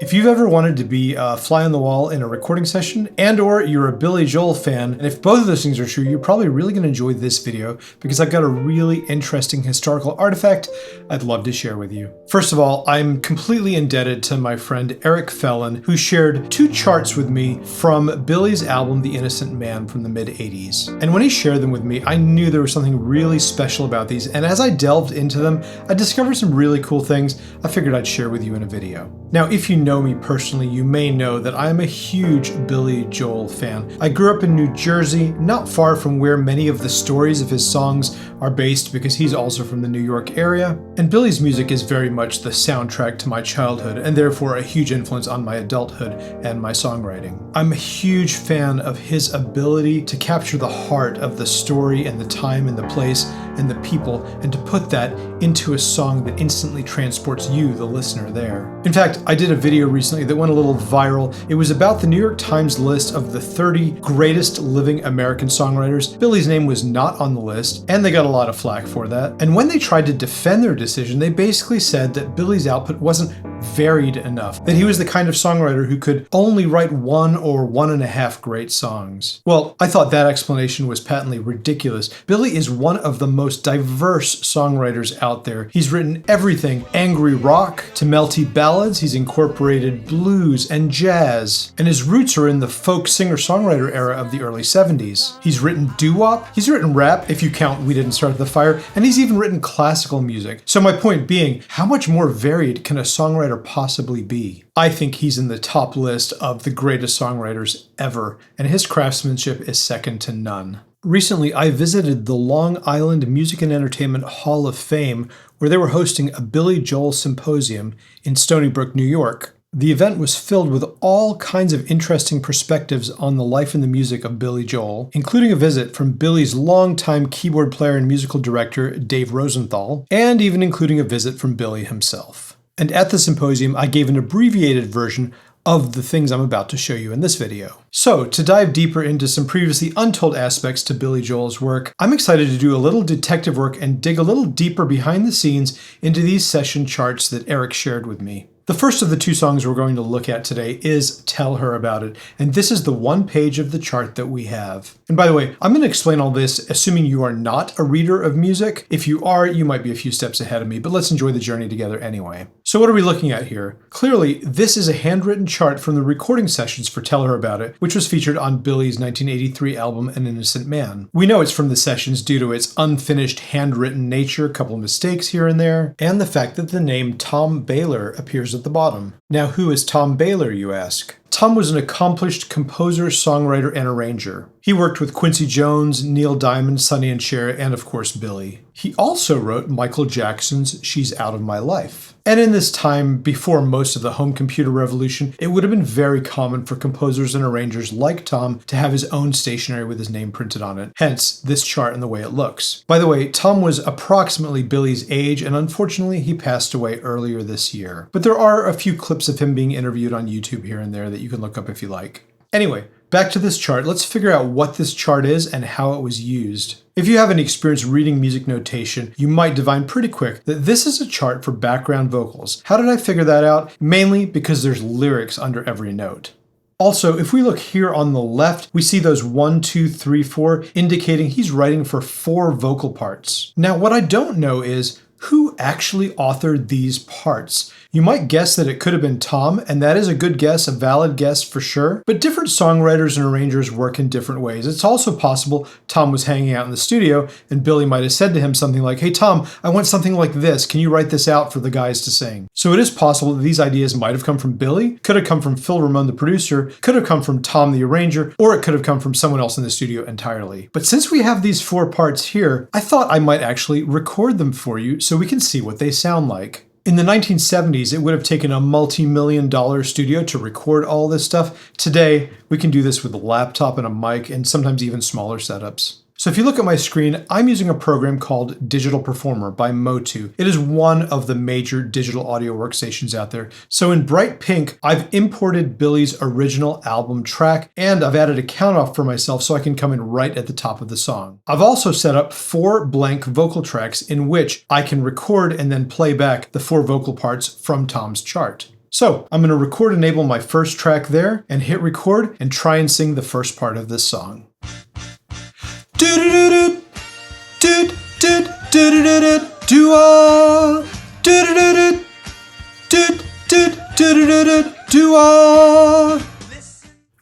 If you've ever wanted to be a fly on the wall in a recording session and/or you're a Billy Joel fan, and if both of those things are true, you're probably really going to enjoy this video because I've got a really interesting historical artifact I'd love to share with you. First of all, I'm completely indebted to my friend Eric Fellen, who shared 2 charts with me from Billy's album The Innocent Man from the mid-80s. And when he shared them with me, I knew there was something really special about these, and as I delved into them, I discovered some really cool things I figured I'd share with you in a video. Now, if you know me personally, you may know that I'm a huge Billy Joel fan. I grew up in New Jersey, not far from where many of the stories of his songs are based because he's also from the New York area. And Billy's music is very much the soundtrack to my childhood and therefore a huge influence on my adulthood and my songwriting. I'm a huge fan of his ability to capture the heart of the story and the time and the place and the people and to put that into a song that instantly transports you, the listener, there. In fact, I did a video recently that went a little viral. It was about the New York Times list of the 30 greatest living American songwriters. Billy's name was not on the list, and they got a lot of flack for that. And when they tried to defend their decision, they basically said that Billy's output wasn't varied enough, that he was the kind of songwriter who could only write 1 or 1.5 great songs. Well, I thought that explanation was patently ridiculous. Billy is one of the most diverse songwriters out there. He's written everything angry rock to melty ballads. He's incorporated blues and jazz, and his roots are in the folk singer-songwriter era of the early 70s. He's written doo-wop, he's written rap, if you count We Didn't Start the Fire, and he's even written classical music. So my point being, how much more varied can a songwriter possibly be? I think he's in the top list of the greatest songwriters ever, and his craftsmanship is second to none. Recently, I visited the Long Island Music and Entertainment Hall of Fame, where they were hosting a Billy Joel symposium in Stony Brook, New York. The event was filled with all kinds of interesting perspectives on the life and the music of Billy Joel, including a visit from Billy's longtime keyboard player and musical director, Dave Rosenthal, and even including a visit from Billy himself. And at the symposium, I gave an abbreviated version of the things I'm about to show you in this video. So, to dive deeper into some previously untold aspects to Billy Joel's work, I'm excited to do a little detective work and dig a little deeper behind the scenes into these session charts that Eric shared with me. The first of the 2 songs we're going to look at today is Tell Her About It, and this is the one page of the chart that we have. And by the way, I'm going to explain all this assuming you are not a reader of music. If you are, you might be a few steps ahead of me, but let's enjoy the journey together anyway. So what are we looking at here? Clearly, this is a handwritten chart from the recording sessions for Tell Her About It, which was featured on Billy's 1983 album An Innocent Man. We know it's from the sessions due to its unfinished handwritten nature, a couple of mistakes here and there, and the fact that the name Tom Baylor appears at the bottom. Now, who is Tom Baylor, you ask? Tom was an accomplished composer, songwriter, and arranger. He worked with Quincy Jones, Neil Diamond, Sonny and Cher, and of course Billy. He also wrote Michael Jackson's She's Out of My Life. And in this time, before most of the home computer revolution, it would have been very common for composers and arrangers like Tom to have his own stationery with his name printed on it. Hence, this chart and the way it looks. By the way, Tom was approximately Billy's age, and unfortunately, he passed away earlier this year. But there are a few clips of him being interviewed on YouTube here and there that you can look up if you like. Anyway, back to this chart. Let's figure out what this chart is and how it was used. If you have any experience reading music notation, you might divine pretty quick that this is a chart for background vocals. How did I figure that out? Mainly because there's lyrics under every note. Also, if we look here on the left, we see those 1, 2, 3, 4, indicating he's writing for 4 vocal parts. Now, what I don't know is who actually authored these parts. You might guess that it could have been Tom, and that is a good guess, a valid guess for sure. But different songwriters and arrangers work in different ways. It's also possible Tom was hanging out in the studio and Billy might have said to him something like, "Hey Tom, I want something like this. Can you write this out for the guys to sing?" So it is possible that these ideas might have come from Billy, could have come from Phil Ramone, the producer, could have come from Tom, the arranger, or it could have come from someone else in the studio entirely. But since we have these 4 parts here, I thought I might actually record them for you so we can see what they sound like. In the 1970s, it would have taken a multi-million-dollar studio to record all this stuff. Today, we can do this with a laptop and a mic and sometimes even smaller setups. So if you look at my screen, I'm using a program called Digital Performer by Motu. It is one of the major digital audio workstations out there. So in bright pink, I've imported Billy's original album track, and I've added a count off for myself so I can come in right at the top of the song. I've also set up 4 blank vocal tracks in which I can record and then play back the 4 vocal parts from Tom's chart. So I'm going to record enable my first track there and hit record and try and sing the first part of this song.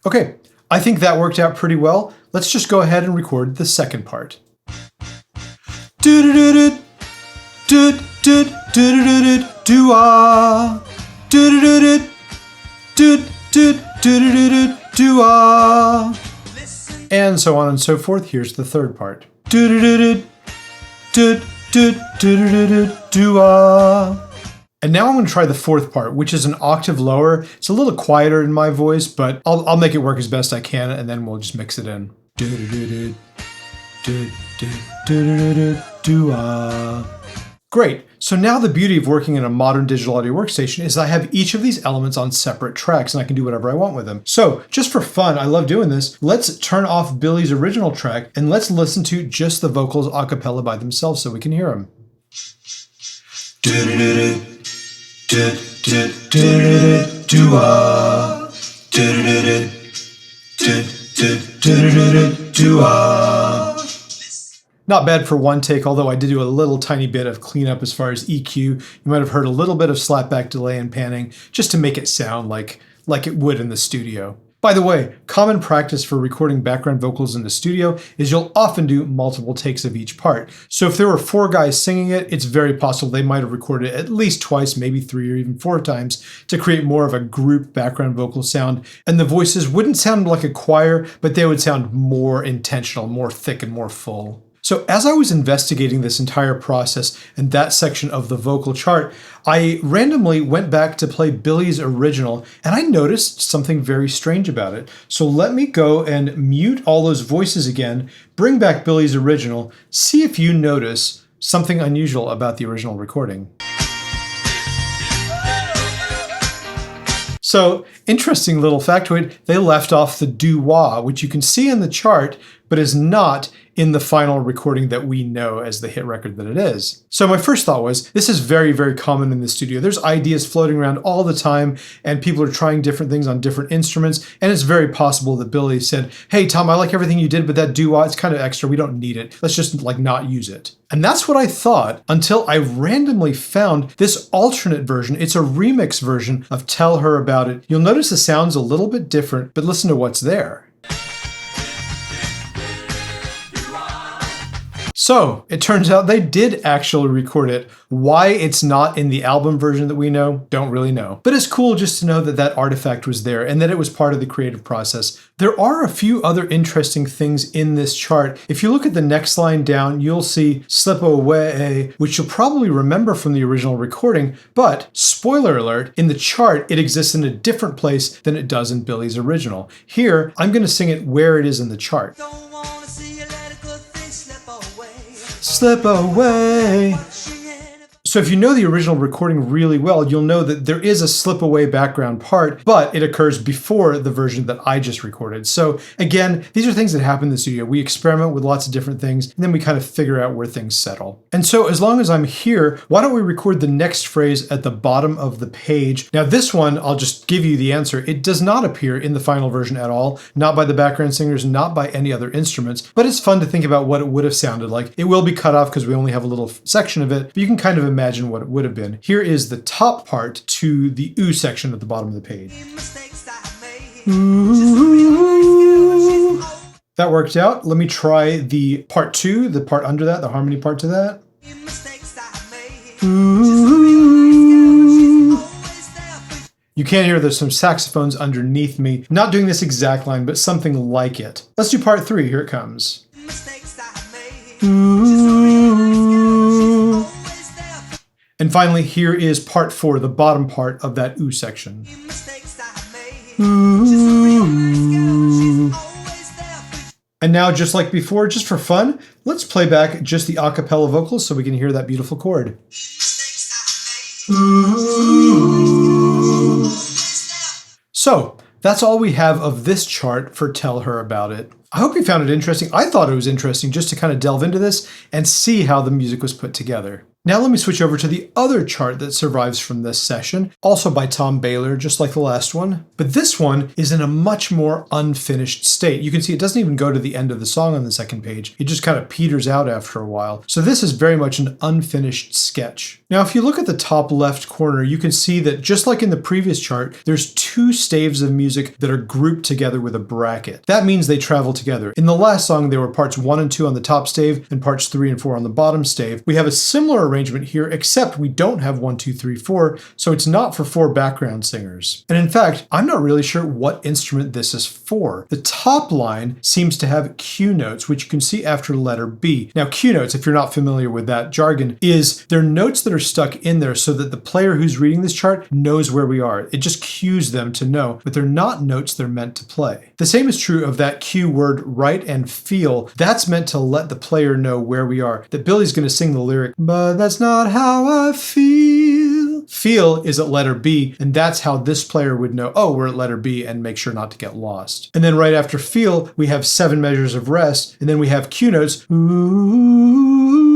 Okay, I think that worked out pretty well. Let's just go ahead and record the second part. And so on and so forth. Here's the third part. And now I'm going to try the fourth part, which is an octave lower. It's a little quieter in my voice, but I'll make it work as best I can, and then we'll just mix it in. Great. So now the beauty of working in a modern digital audio workstation is I have each of these elements on separate tracks and I can do whatever I want with them. So just for fun, I love doing this. Let's turn off Billy's original track and let's listen to just the vocals a cappella by themselves so we can hear them. Not bad for one take, although I did do a little tiny bit of cleanup as far as EQ. You might have heard a little bit of slapback delay and panning just to make it sound like it would in the studio. By the way, common practice for recording background vocals in the studio is you'll often do multiple takes of each part. So if there were 4 guys singing it, it's very possible they might have recorded it at least twice, maybe 3 or even 4 times to create more of a group background vocal sound. And the voices wouldn't sound like a choir, but they would sound more intentional, more thick and more full. So as I was investigating this entire process and that section of the vocal chart, I randomly went back to play Billy's original and I noticed something very strange about it. So let me go and mute all those voices again, bring back Billy's original, see if you notice something unusual about the original recording. So, interesting little factoid, they left off the doo-wah, which you can see in the chart, but is not in the final recording that we know as the hit record that it is. So my first thought was, this is very, very common in the studio. There's ideas floating around all the time, and people are trying different things on different instruments, and it's very possible that Billy said, hey Tom, I like everything you did, but that doo-wah, it's kind of extra, we don't need it. Let's just not use it. And that's what I thought until I randomly found this alternate version. It's a remix version of Tell Her About It. You'll notice the sound's a little bit different, but listen to what's there. So it turns out they did actually record it. Why it's not in the album version that we know, don't really know. But it's cool just to know that that artifact was there and that it was part of the creative process. There are a few other interesting things in this chart. If you look at the next line down, you'll see Slip Away, which you'll probably remember from the original recording, but spoiler alert, in the chart, it exists in a different place than it does in Billy's original. Here, I'm going to sing it where it is in the chart. Slip away. So if you know the original recording really well, you'll know that there is a slip away background part, but it occurs before the version that I just recorded. So again, these are things that happen in the studio. We experiment with lots of different things, and then we kind of figure out where things settle. And so as long as I'm here, why don't we record the next phrase at the bottom of the page? Now this one, I'll just give you the answer. It does not appear in the final version at all, not by the background singers, not by any other instruments, but it's fun to think about what it would have sounded like. It will be cut off because we only have a little section of it, but you can kind of imagine what it would have been. Here is the top part to the ooh section at the bottom of the page. Ooh. That worked out. Let me try the part 2, the part under that, the harmony part to that. Ooh. You can hear there's some saxophones underneath me. Not doing this exact line, but something like it. Let's do part 3. Here it comes. Ooh. And finally, here is part 4, the bottom part of that ooh section. Ooh. And now, just like before, just for fun, let's play back just the a cappella vocals so we can hear that beautiful chord. Ooh. So, that's all we have of this chart for Tell Her About It. I hope you found it interesting. I thought it was interesting just to kind of delve into this and see how the music was put together. Now let me switch over to the other chart that survives from this session, also by Tom Baylor, just like the last one. But this one is in a much more unfinished state. You can see it doesn't even go to the end of the song on the second page. It just kind of peters out after a while. So this is very much an unfinished sketch. Now, if you look at the top left corner, you can see that just like in the previous chart, there's two staves of music that are grouped together with a bracket. That means they travel together. In the last song, there were parts 1 and 2 on the top stave and parts 3 and 4 on the bottom stave. We have a similar arrangement here, except we don't have 1, 2, 3, 4, so it's not for 4 background singers. And in fact, I'm not really sure what instrument this is for. The top line seems to have Q notes, which you can see after letter B. Now, Q notes, if you're not familiar with that jargon, they're notes that are stuck in there so that the player who's reading this chart knows where we are. It just cues them to know, but they're not notes they're meant to play. The same is true of that Q word, write and feel. That's meant to let the player know where we are, that Billy's going to sing the lyric, but that's not how I feel. Feel is at letter B, and that's how this player would know, oh, we're at letter B, and make sure not to get lost. And then right after feel, we have 7 measures of rest, and then we have Q notes, ooh.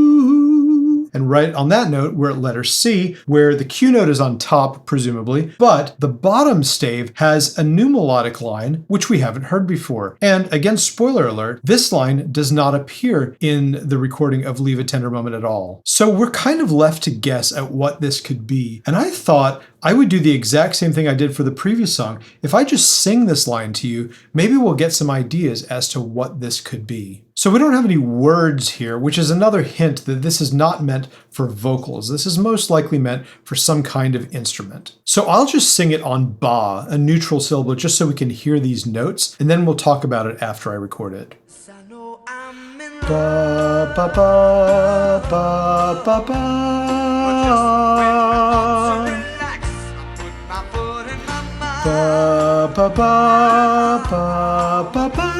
And right on that note, we're at letter C, where the Q note is on top, presumably, but the bottom stave has a new melodic line, which we haven't heard before. And again, spoiler alert, this line does not appear in the recording of Leave a Tender Moment at all. So we're kind of left to guess at what this could be. And I thought I would do the exact same thing I did for the previous song. If I just sing this line to you, maybe we'll get some ideas as to what this could be. So we don't have any words here, which is another hint that this is not meant for vocals. This is most likely meant for some kind of instrument. So I'll just sing it on ba, a neutral syllable, just so we can hear these notes, and then we'll talk about it after I record it. Ba, ba, ba, ba, ba, ba, ba, ba, ba, ba.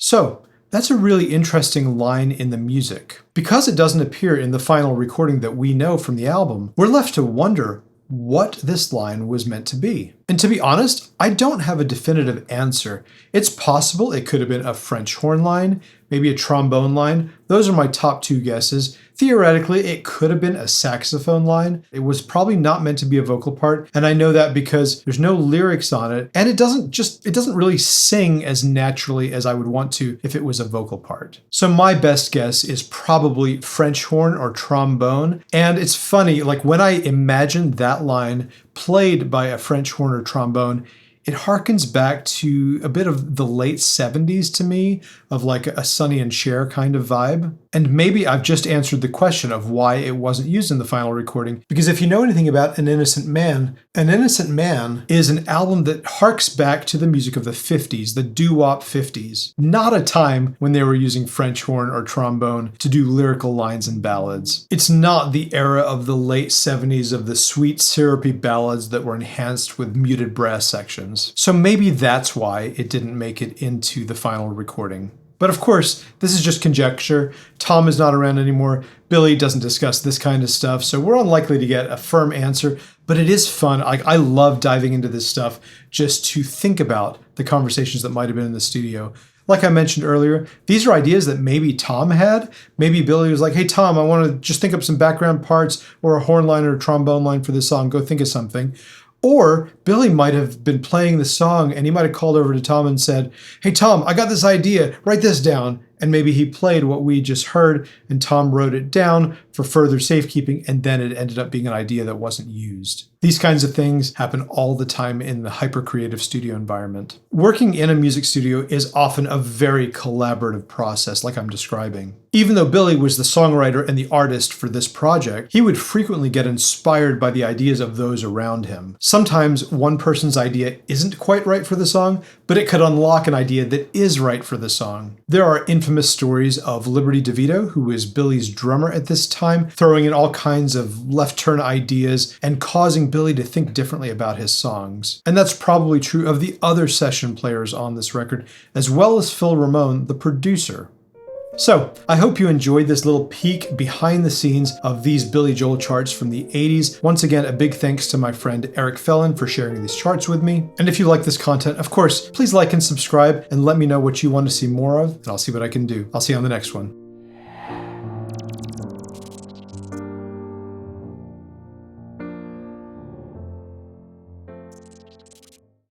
So that's a really interesting line in the music. Because it doesn't appear in the final recording that we know from the album, we're left to wonder what this line was meant to be. And to be honest, I don't have a definitive answer. It's possible it could have been a French horn line, maybe a trombone line. Those are my top 2 guesses. Theoretically, it could have been a saxophone line. It was probably not meant to be a vocal part, and I know that because there's no lyrics on it, and it doesn't really sing as naturally as I would want to if it was a vocal part. So my best guess is probably French horn or trombone. And it's funny, like when I imagine that line played by a French horn or trombone, it harkens back to a bit of the late 70s to me, of like a Sonny and Cher kind of vibe. And maybe I've just answered the question of why it wasn't used in the final recording. Because if you know anything about An Innocent Man is an album that harks back to the music of the 50s, the doo-wop 50s. Not a time when they were using French horn or trombone to do lyrical lines and ballads. It's not the era of the late 70s of the sweet syrupy ballads that were enhanced with muted brass sections. So maybe that's why it didn't make it into the final recording. But of course, this is just conjecture. Tom is not around anymore. Billy doesn't discuss this kind of stuff, so we're unlikely to get a firm answer. But it is fun. I love diving into this stuff just to think about the conversations that might have been in the studio. Like I mentioned earlier, these are ideas that maybe Tom had. Maybe Billy was like, hey, Tom, I want to just think up some background parts or a horn line or a trombone line for this song. Go think of something. Or Billy might have been playing the song and he might have called over to Tom and said, hey, Tom, I got this idea. Write this down. And maybe he played what we just heard and Tom wrote it down for further safekeeping, and then it ended up being an idea that wasn't used. These kinds of things happen all the time in the hyper-creative studio environment. Working in a music studio is often a very collaborative process, like I'm describing. Even though Billy was the songwriter and the artist for this project, he would frequently get inspired by the ideas of those around him. Sometimes one person's idea isn't quite right for the song, but it could unlock an idea that is right for the song. There are infamous stories of Liberty DeVito, who is Billy's drummer at this time, throwing in all kinds of left-turn ideas and causing Billy to think differently about his songs. And that's probably true of the other session players on this record, as well as Phil Ramone, the producer. So, I hope you enjoyed this little peek behind the scenes of these Billy Joel charts from the 80s. Once again, a big thanks to my friend Eric Fellen for sharing these charts with me. And if you like this content, of course, please like and subscribe and let me know what you want to see more of, and I'll see what I can do. I'll see you on the next one.